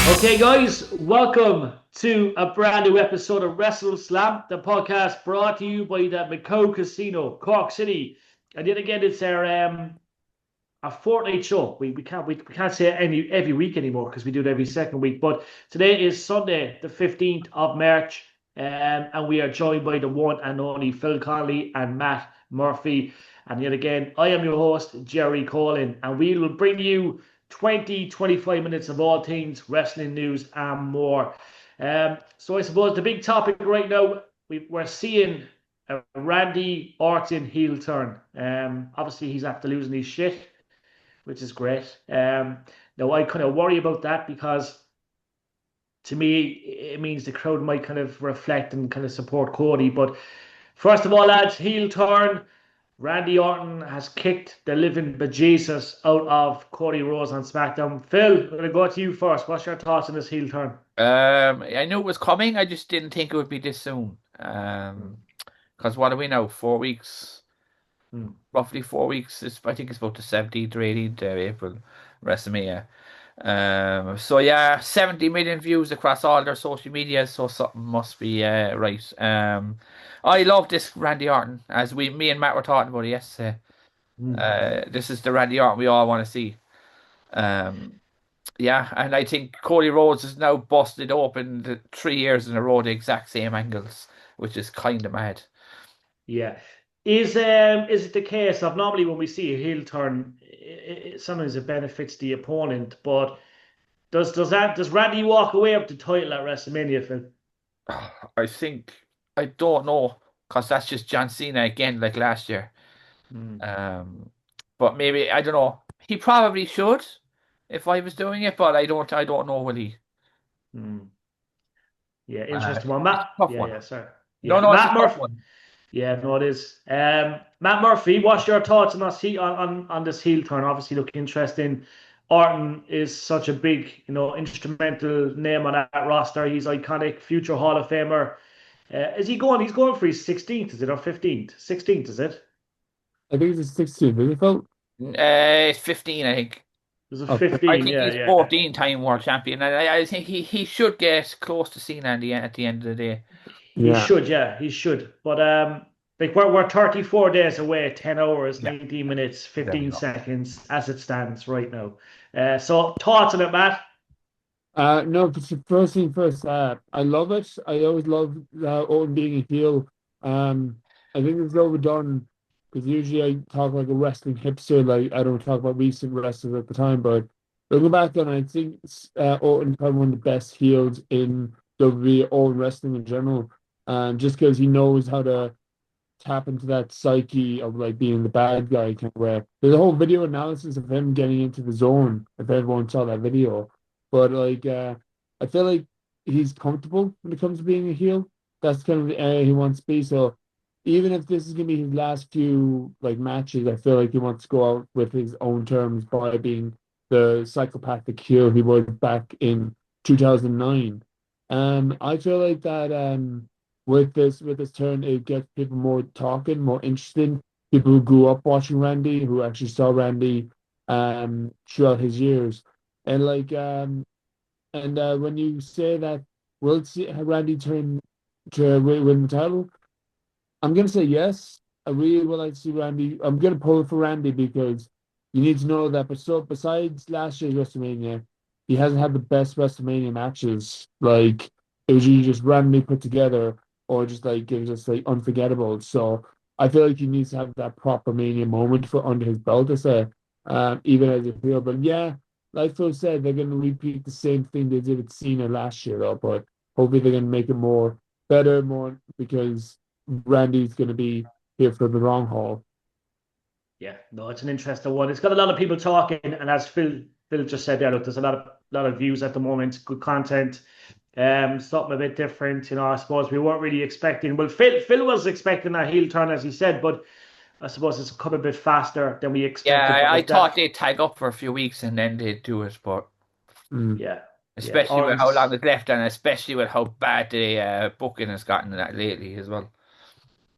Okay, guys, welcome to a brand new episode of WrestleSlam, the podcast brought to you by the Macau Casino, Cork City. And yet again, it's our fortnight show. We can't say it every week anymore because we do it every second week. But today is Sunday, the 15th of March, and we are joined by the one and only Phil Connolly and Matt Murphy. And yet again, I am your host, Jerry Colin, and we will bring you 25 minutes of all things wrestling news and more. So I suppose the big topic right now, we're seeing a Randy Orton heel turn. Obviously, he's after losing his shit, which is great. Now, I kind of worry about that because to me, it means the crowd might kind of reflect and kind of support Cody. But first of all, lads, heel turn. Randy Orton has kicked the living bejesus out of Cody Rhodes on SmackDown. Phil, I'm going to go to you first. What's your thoughts on this heel turn? I knew it was coming. I just didn't think it would be this soon. Because what do we know? 4 weeks, Hmm. roughly 4 weeks. I think it's about the 17th or 18th of April, WrestleMania. So yeah, 70 million views across all their social media. So something must be right. I love this Randy Orton, as me and Matt were talking about it yesterday. Hmm. This is the Randy Orton we all want to see. Um, Yeah, and I think Cody Rhodes has now busted open 3 years in a row the exact same angles, which is kind of mad. Yeah. Is it the case of normally when we see a heel turn, sometimes it benefits the opponent, but does Randy walk away with the title at WrestleMania, Phil? I think I don't know because that's just John Cena again, like last year. Hmm. Um, but maybe I don't know. He probably should if I was doing it, but I don't. I don't know will he. Hmm. Yeah, Uh, interesting one. it's Matt, a tough yeah, one. yeah, sorry. No, Yeah, no, it's a Matt tough Murphy. one. Yeah, no, it is. Matt Murphy, what's your thoughts on this on this heel turn? Obviously, looking interesting. Orton is such a big, instrumental name on that roster. He's iconic, future Hall of Famer. Is he going? He's going for his 16th, is it, or 15th? 16th, is it? I think it's 16, but it felt It's 15, I think. Is it up. I 15? think Yeah, he's yeah. 14-time world champion. And I think he should get close to Cena at the end of the day. He Yeah. should, yeah, he should. But like we're 34 days away, 10 hours, Yeah, 19 minutes, there we 15 go. seconds as it stands right now. So thoughts on it, Matt? No, but first thing first, I love it. I always love Orton being a heel. I think it's overdone because usually I talk like a wrestling hipster, like I don't talk about recent wrestlers at the time, but looking back on it, I think Orton's probably one of the best heels in WWE or in wrestling in general. Just because he knows how to tap into that psyche of like being the bad guy kind of where there's a whole video analysis of him getting into the zone if everyone saw that video. But I feel like he's comfortable when it comes to being a heel. That's kind of the area he wants to be. So even if this is gonna be his last few like matches, I feel like he wants to go out with his own terms by being the psychopathic heel he was back in 2009. I feel like that with this turn, it gets people more talking, more interested. People who grew up watching Randy, who actually saw Randy throughout his years. And when you say that we'll see Randy turn to win the title, I'm gonna say yes. I really would like to see Randy. I'm gonna pull for Randy because you need to know that besides last year's WrestleMania, he hasn't had the best WrestleMania matches. Like it was usually just randomly put together or just like it was just like unforgettable. So I feel like he needs to have that proper Mania moment for under his belt to say, even as a heel. But yeah, like Phil said, they're gonna repeat the same thing they did with Cena last year though, but hopefully they're gonna make it more better, more because Randy's going to be here for the long haul. Yeah, no, it's an interesting one. It's got a lot of people talking, and as Phil just said there, look, there's a lot of views at the moment, good content, something a bit different. I suppose we weren't really expecting. Well, Phil was expecting a heel turn, as he said, but I suppose it's come a bit faster than we expected. Yeah, But I look, thought that, they'd tag up for a few weeks and then they'd do it, but Mm. yeah, yeah, especially with how long Orton's. is left and especially with how bad the booking has gotten that lately as well.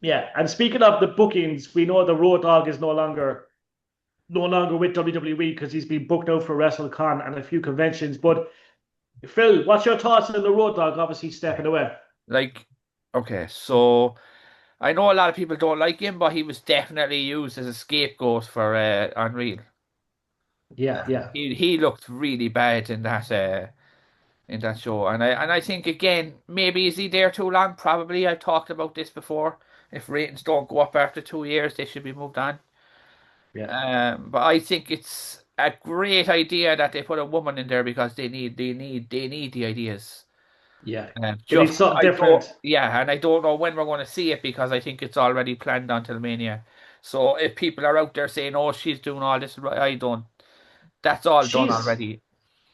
Yeah, and speaking of the bookings, we know the Road Dogg is no longer with WWE because he's been booked out for WrestleCon and a few conventions. But Phil, what's your thoughts on the Road Dogg obviously stepping away? Like, okay, so I know a lot of people don't like him, but he was definitely used as a scapegoat for Unreal. Yeah, yeah, He looked really bad in that show, and I think again maybe is he there too long? Probably. I've talked about this before. If ratings don't go up after 2 years, they should be moved on. yeah, But I think it's a great idea that they put a woman in there because they need the ideas. yeah. They need Just something I don't, different. yeah, and I don't know when we're going to see it because I think it's already planned until Mania. So if people are out there saying, "Oh, she's doing all this," right, I don't. That's all done She's already.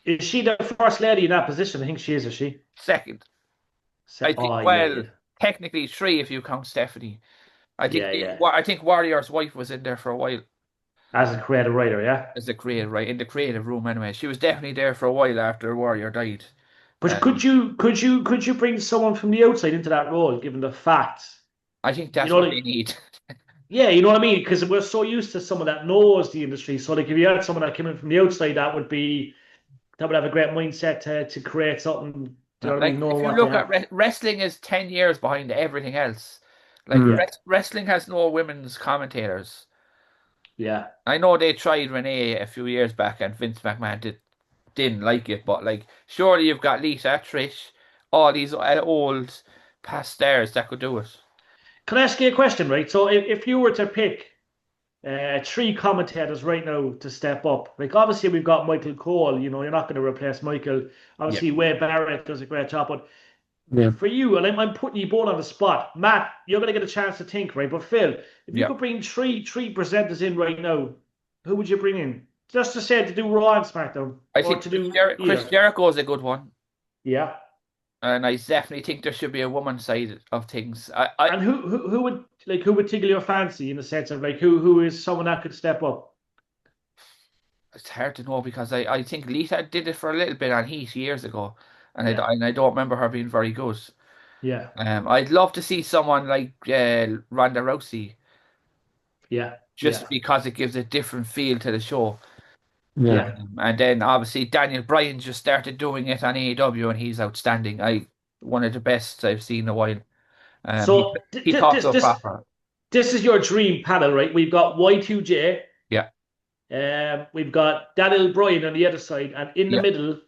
is she the first lady in that position? I think she is she? Second, I think. Oh yeah, Well, yeah, technically three if you count Stephanie. yeah, yeah. I think Warrior's wife was in there for a while As a creative writer, yeah. as a creative, right, in the creative room anyway. She was definitely there for a while after Warrior died. But Um, could you bring someone from the outside into that role, given the fact, I think you that's know, what they like, need. yeah, you know what I mean? Because we're so used to someone that knows the industry. So like if you had someone that came in from the outside, that would have a great mindset to create something, do you know what I Like mean? Know if you what they look at have. wrestling is 10 years behind everything else. Like Mm. Yeah, wrestling has no women's commentators. yeah. I know they tried Renee a few years back and Vince McMahon didn't like it, but like surely you've got Lisa, Trish, all these old past stars that could do it. Can I ask you a question, right? So if you were to pick three commentators right now to step up, like obviously we've got Michael Cole, you know, you're not going to replace Michael. Yeah. Obviously, Wade Barrett does a great job, but Yeah. for you, and I'm putting you both on the spot. Matt, you're going to get a chance to think, right? But Phil, if you Yeah. could bring three presenters in right now, who would you bring in? Just to say to do Raw and SmackDown, I or think to do Chris either. Jericho is a good one. Yeah. And I definitely think there should be a woman's side of things. I And who would tickle your fancy in the sense of like who is someone that could step up? It's hard to know because I think Lita did it for a little bit on Heat years ago, and Yeah. I don't remember her being very good. Yeah. I'd love to see someone like Ronda Rousey, Yeah. just Yeah. because it gives a different feel to the show. Yeah. Yeah. And then obviously Daniel Bryan just started doing it on AEW, and he's outstanding. One of the best I've seen in a while. So He talks so proper. this is your dream panel, right? We've got Y2J, Yeah, we've got Daniel Bryan on the other side, and in the yeah. middle,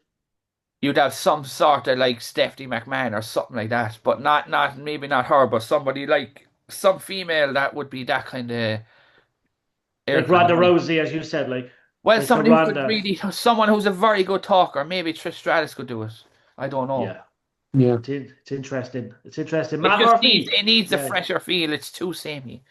You'd have some sort of like Stephanie McMahon or something like that, but not maybe not her, but somebody like some female that would be that kind of air like Ronda kind. Rousey, as you said, Well, like a somebody who could Ronda. really, someone who's a very good talker. Maybe Trish Stratus could do it. I don't know. Yeah, Yeah. it's interesting. It's interesting. It Matt just needs Murphy. a Yeah, fresher feel. It's too samey.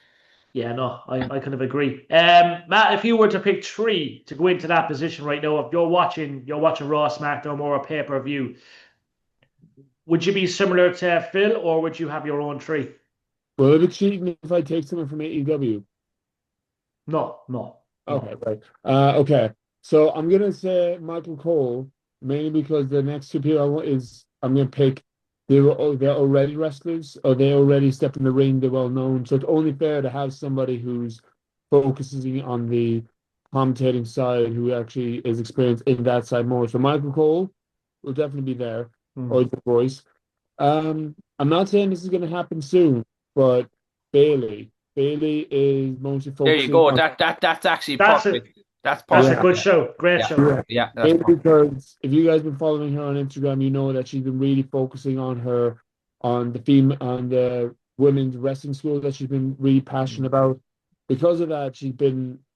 yeah, no, I kind of agree. Matt, if you were to pick three to go into that position right now, if you're watching Raw, SmackDown, or a pay-per-view, would you be similar to Phil, or would you have your own three? Will it be cheating if I take someone from AEW? No, no, Okay, no. right. Okay. So I'm gonna say Michael Cole mainly because the next two people I'm gonna pick. They're already wrestlers, or they already stepped in the ring. They're well known, so it's only fair to have somebody who's focusing on the commentating side, who actually is experienced in that side more. So Michael Cole will definitely be there, or Hmm. the voice. I'm not saying this is gonna happen soon, but Bailey is mostly There you focusing go. on. That's actually That's a perfect. That's that's a Yeah. good perfect. show. Great Yeah, show. Yeah. yeah, that's Mainly perfect. because if you guys been following her on Instagram, you know that she's been really focusing on the women's wrestling school that she's been really passionate about. Because of that,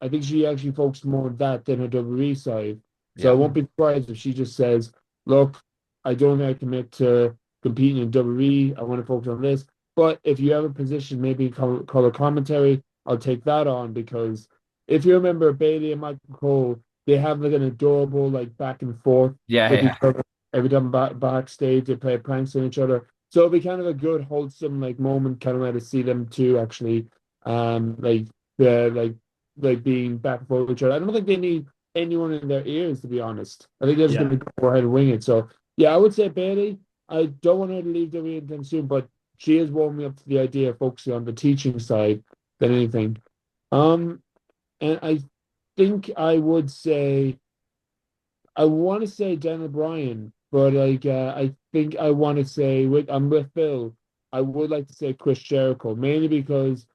I think she actually focused more on that than her WWE side. So I Yeah, won't be surprised if she just says, look, I don't think I commit to competing in WWE. I want to focus on this. But if you have a position, maybe color commentary, I'll take that on because if you remember Bailey and Michael Cole, they have like an adorable like back and forth yeah, with each yeah. other. Every time backstage, they play pranks on each other. So it'll be kind of a good, wholesome like moment, kind of way to see them two actually, like the like being back and forth with each other. I don't think they need anyone in their ears, to be honest. I think they're just Yeah. gonna go ahead and wing it. So yeah, I would say Bailey. I don't want her to leave WWE anytime soon, but she has warmed me up to the idea of focusing on the teaching side than anything. Um, and I think I want to say Daniel Bryan, but like I think I want to say I'm with Phil. I would like to say Chris Jericho, mainly because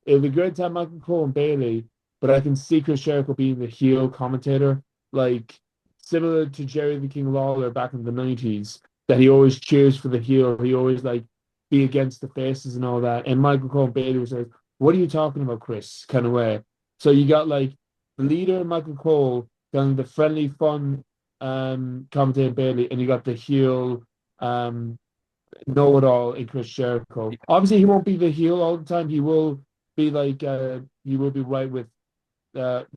it'll be good to have Michael Cole and Bailey, but I can see Chris Jericho being the heel commentator, like similar to Jerry the King Lawler back in the 90s, that he always cheers for the heel. He always like be against the faces and all that. And Michael Cole and Bailey was like, "What are you talking about, Chris?" kind of way. So you got like the leader, Michael Cole, then the friendly, fun commentator Bailey, and you got the heel um know-it-all in Chris Jericho. Obviously, he won't be the heel all the time. He will be like he will be right with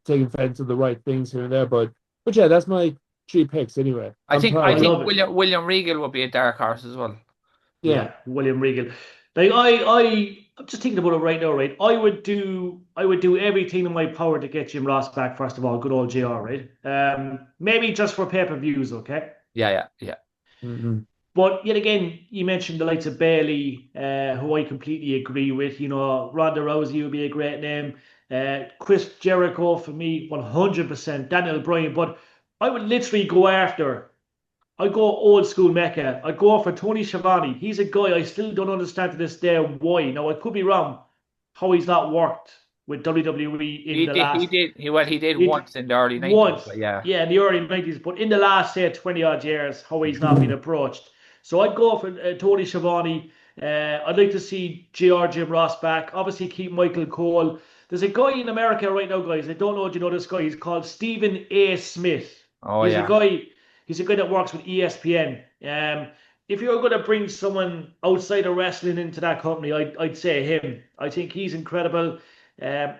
taking offense of the right things here and there. But yeah, that's my three picks anyway. I I'm think proud. I I think love it. William Regal would be a dark horse as well. Yeah. Yeah, William Regal. Like I'm just thinking about it right now, right? I would do everything in my power to get Jim Ross back, first of all, good old JR, right? Maybe just for pay-per-views, okay? Yeah, yeah, yeah. Mm-hmm. But yet again, you mentioned the likes of Bailey, who I completely agree with. Ronda Rousey would be a great name. Chris Jericho for me, 100%. Daniel Bryan, but I would literally go after. I go old school Mecca. I go for Tony Schiavone. He's a guy I still don't understand to this day why. Now I could be wrong. How he's not worked with WWE in He the did. He last did. He did it once in the early 90s. once, But yeah, yeah, in the early 90s, but in the last say 20 odd years, how he's not been approached. So I'd go for Tony Schiavone. I'd like to see JR Jim Ross back. Obviously, keep Michael Cole. There's a guy in America right now, guys. I don't know if you know this guy. He's called Stephen A. Smith. oh He's a yeah, guy. He's a guy that works with ESPN. If you're going to bring someone outside of wrestling into that company, I'd say him. I think he's incredible.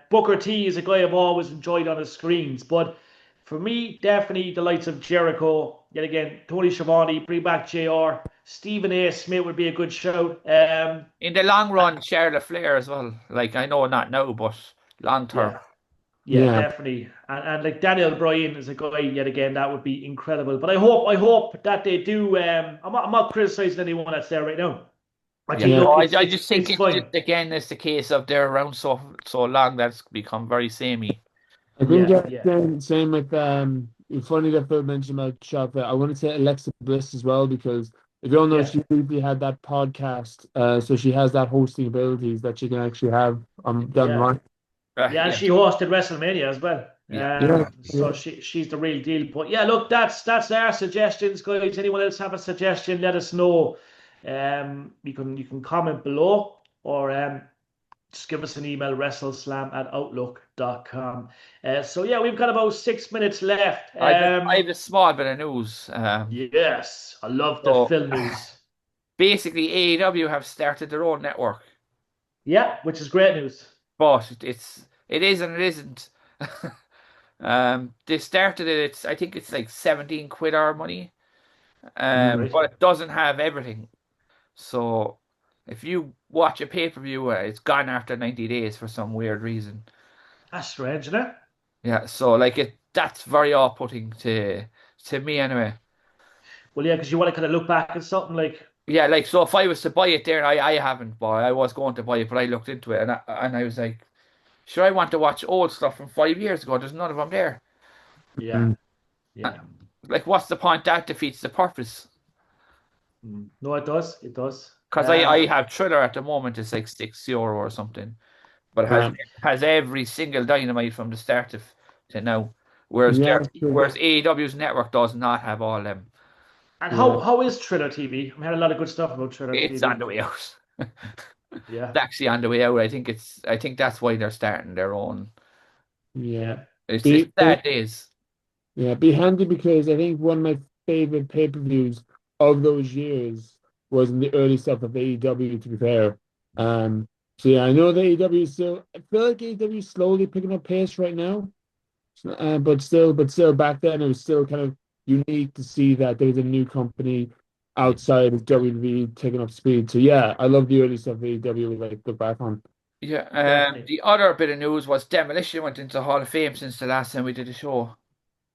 Booker T is a guy I've always enjoyed on the screens, but for me, definitely the likes of Jericho. Yet again, Tony Schiavone, bring back JR. Stephen A. Smith would be a good shout. in the long run, Charlotte Flair as well. Like I know not now, but long term. Yeah, yeah, Yeah. definitely. And like Daniel Bryan is a guy, yet again, that would be incredible. But I hope that they do. I'm not criticizing anyone that's there right now. I Yeah, think, Yeah. no, look, I it's it's just think it's it's just fine. again it's the case of they're around so long that it's become very samey. I think Yeah, yeah, same with it's funny that Phil mentioned about Shop. I want to say Alexa Bliss as well because if you don't know, yeah, she briefly had that podcast, so she has that hosting abilities that she can actually have down the yeah. line. Yeah, and Yeah, she hosted WrestleMania as well. yeah. Yeah, So yeah. she's the real deal. But yeah, look, that's our suggestions, guys. Anyone else have a suggestion? Let us know. You can comment below or just give us an email, wrestleslam@outlook.com. So yeah, we've got about 6 minutes left. I have a small bit of news. Yes, I love the So film news. basically, AEW have started their own network, Yeah, which is great news. but it is and it isn't. They started it. I think it's like 17 quid our money. Mm. Right. But it doesn't have everything. So if you watch a pay-per-view, it's gone after 90 days for some weird reason. That's strange, isn't it? Yeah, so like that's very off-putting to me anyway. Well, yeah, because you want to kind of look back at something like, Yeah, like so if I was to buy it there, I haven't bought. I was going to buy it, but I looked into it and I was like, sure, I want to watch old stuff from 5 years ago. There's none of them there. yeah, Mm. Uh, yeah. Like, what's the point? That defeats the purpose. No, it does. It does. Because I have Thriller at the moment. It's like 6 euro or something, but it has every single Dynamite from the start to now. Whereas Yeah, sure. whereas AEW's network does not have all them. And how Yeah. how is Thriller TV? I've heard a lot of good stuff about Thriller It's on TV. the way out. Yeah, It's actually on the way out. I think that's why they're starting their own. Yeah. It's Be, sad days. yeah, be handy because I think one of my favorite pay-per-views of those years was in the early stuff of AEW, to be fair. So yeah, I know the AEW is still I feel like AEW is slowly picking up pace right now. But still back then it was still kind of unique to see that there was a new company outside of WWE taking up speed. So yeah, I love the early stuff of AEW like look back on. Yeah. definitely. The other bit of news was Demolition went into Hall of Fame since the last time we did a show.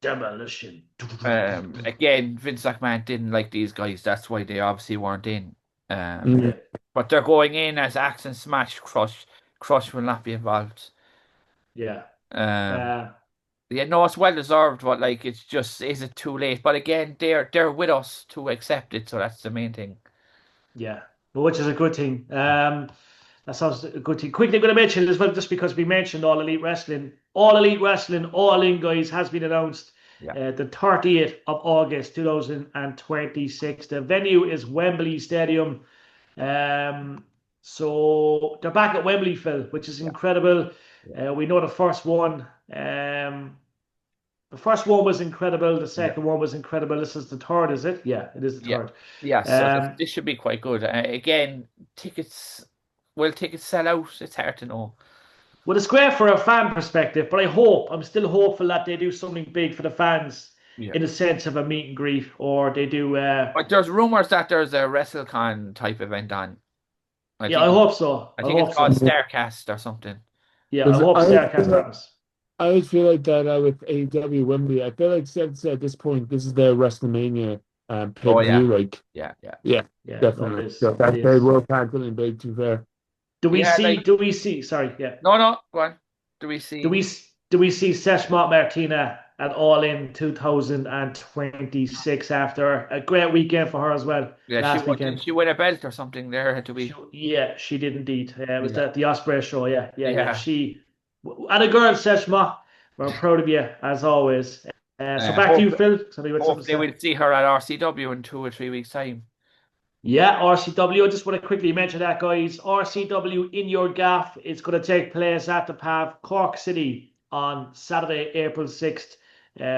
Demolition. Again, Vince McMahon didn't like these guys. That's why they obviously weren't in. Mm. Yeah, But they're going in as Axe and Smash. Crush will not be involved. yeah. Um, Uh, Yeah, no, it's well deserved, but like it's just is it too late? But again, they're with us to accept it, so that's the main thing. Yeah, but which is a good thing. That sounds a good thing. Quickly, going to mention as well, just because we mentioned All Elite Wrestling. All Elite Wrestling, All In, guys, has been announced Yeah, the 30th of August 2026. The venue is Wembley Stadium. Um, so they're back at Wembley, Phil, which is yeah, incredible. yeah, We know the first one. The first one was incredible. The yeah, second one was incredible. This is the third, is it? Yeah, it is the yeah, third. yeah. So Um, this should be quite good. Again, tickets, will tickets sell out? It's hard to know. well, it's great for a fan perspective, but I'm still hopeful that they do something big for the fans Yeah. in the sense of a meet and greet, or they do. But there's rumors that there's a WrestleCon type event on. I Yeah, I think hope so. I I think it's hope called so. Starcast or something. Yeah, I Because hope Starcast happens. I always feel like that with AEW Wembley. I feel like since at this point, this is their WrestleMania pay Oh per yeah, view. Like, yeah, yeah, yeah, Yeah, no, it definitely. is. So It that's their is. world can't really big. To be fair, yeah. Like Do we see? Sorry, yeah. no, go on. Do we Do see? we do we see Seshmont Martina at All In 2026 after a great weekend for her as well Yeah, last did weekend? she win a belt or something there? Do we? Yeah, she did indeed. It was Yeah, the Osprey show. Yeah, yeah, yeah. yeah. She and a girl, Seshma. We're proud of you as always. So back to Hope you, Phil. Somebody with something to hopefully say. we'll see her at RCW in 2 or 3 weeks' time. Yeah, RCW. I just want to quickly mention that, guys. RCW in your gaff is going to take place at the PAV, Cork City, on Saturday, April 6th,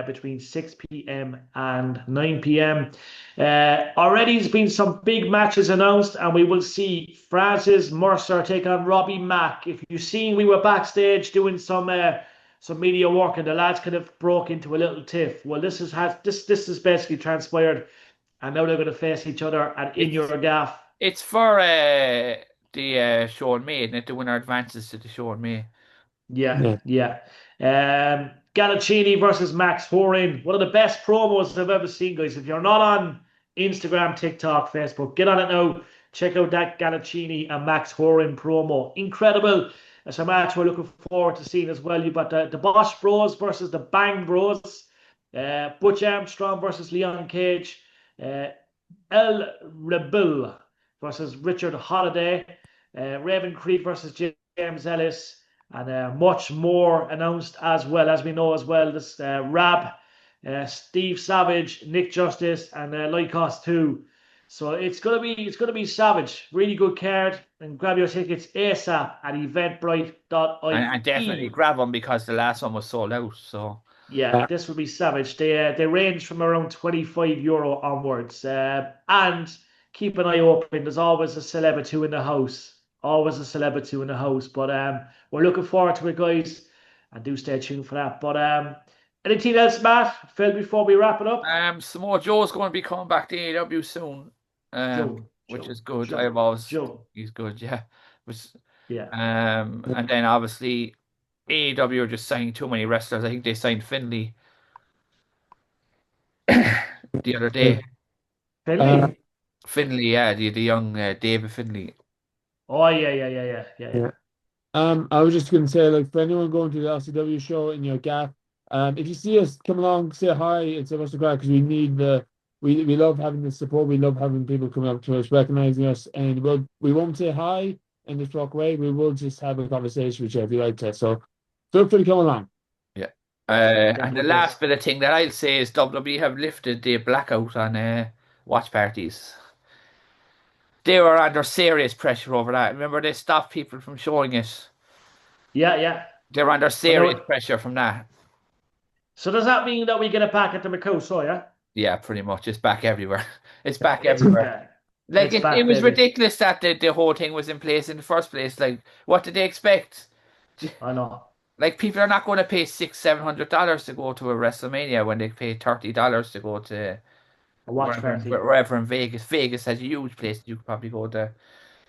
between 6 p.m. and 9 p.m. Already there's been some big matches announced, and we will see Francis Mercer take on Robbie Mack. If you've seen, we were backstage doing some media work, and the lads kind of broke into a little tiff. Well, this has basically transpired, and now they're going to face each other at In It's Your Gaff. it's for the show in May, isn't it? The winner advances to the show in May. Yeah, yeah. yeah. Galaccini versus Max Horan. One of the best promos I've ever seen, guys. If you're not on Instagram, TikTok, Facebook, get on it now. Check out that Galaccini and Max Horan promo. Incredible. It's a match we're looking forward to seeing as well. You've got the Bosch Bros versus the Bang Bros. Butch Armstrong versus Leon Cage. Uh, El Rebel versus Richard Holiday. Raven Creed versus James Ellis. And much more announced as well. As we know as well, this Rab, Steve Savage, Nick Justice, and Lycos too. So it's gonna be savage. Really good card, and grab your tickets ASAP at And definitely eventbrite.ie. grab them because the last one was sold out. So Yeah, this will be savage. They range from around €25 onwards. And keep an eye open. There's always a celeb or two in the house. Always a celeb or two in the house. But we're looking forward to it, guys. And do stay tuned for that. But anything else, Matt? Phil, before we wrap it up? Samoa Joe's going to be coming back to AEW soon. Joe, Which Joe, is good. Joe, Joe. He's good, yeah. Which, Yeah. and then obviously AEW are just signing too many wrestlers. I think they signed Finley the other day. Uh, Finley? Finley, yeah, the young David Finley. Oh, yeah. yeah. I was just gonna say, like, for anyone going to the LCW show in your gap, if you see us, come along, say hi. It's a must because we need we love having the support. We love having people coming up to us, recognizing us, and we won't say hi and just walk away. We will just have a conversation with you if you like to. So feel free to come along. Yeah. Yeah, And the definitely, last guys. bit of thing that I'll say is WWE have lifted the blackout on watch parties. They were under serious pressure over that. Remember, they stopped people from showing it. Yeah. They were under I serious know. pressure from that. So does that mean that we get it back at the Macau, so yeah? Yeah, pretty much. It's back everywhere. It's back It's everywhere. back. Like It's it back, was baby. ridiculous that the whole thing was in place in the first place. Like, what did they expect? I know. Like, people are not going to pay $600-700 to go to a WrestleMania when they pay $30 to go to A watch party. wherever in Vegas. Vegas has a huge place that you could probably go there.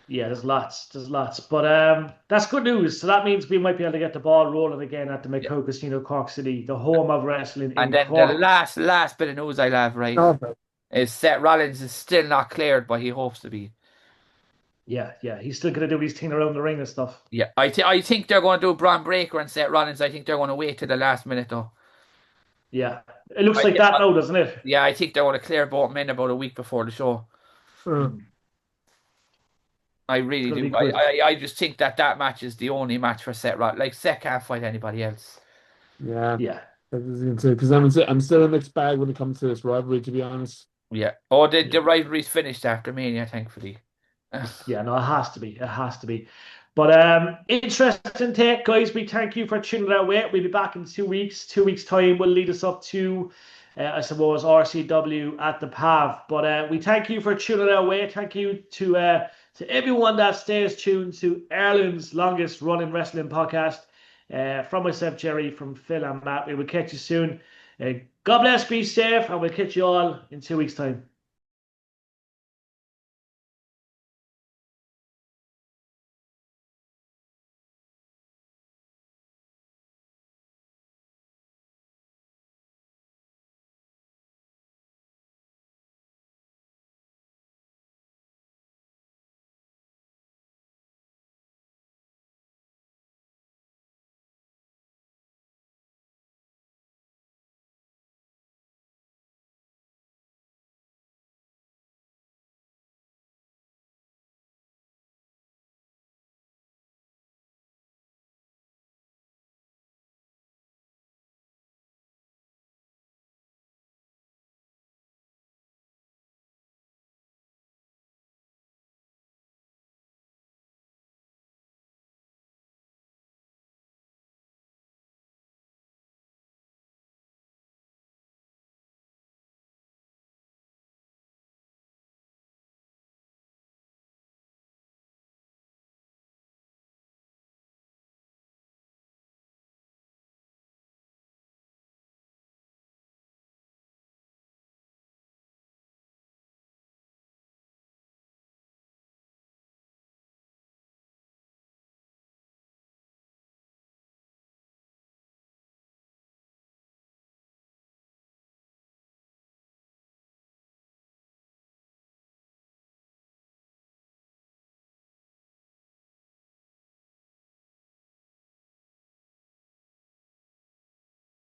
Yeah, there's lots. There's lots. But that's good news. So that means we might be able to get the ball rolling again at the Yeah. Macau Casino, Cork City, the home of wrestling And in then the Cork. last bit of news I have, right, Okay. is Seth Rollins is still not cleared, but he hopes to be. Yeah. He's still gonna do his thing around the ring and stuff. Yeah, I think they're going to do Braun Breaker and Seth Rollins. I think they're going to wait till the last minute though. Yeah. It looks like that now, doesn't it? Yeah, I think they want to clear both men about a week before the show. I really do. I just think that match is the only match for Seth Rollins. Like, Seth can't fight anybody else. Yeah. Yeah. Because I'm still a mixed bag when it comes to this rivalry, to be honest. Yeah. Oh, the rivalry's finished after Mania, thankfully. Yeah, no, it has to be. It has to be. But interesting take, guys. We thank you for tuning our way. We'll be back in 2 weeks. 2 weeks' time will lead us up to, I suppose, RCW at the PAV. But we thank you for tuning our way. Thank you to everyone that stays tuned to Ireland's longest running wrestling podcast. From myself, Jerry, from Phil and Matt. We will catch you soon. God bless, be safe, and we'll catch you all in 2 weeks' time.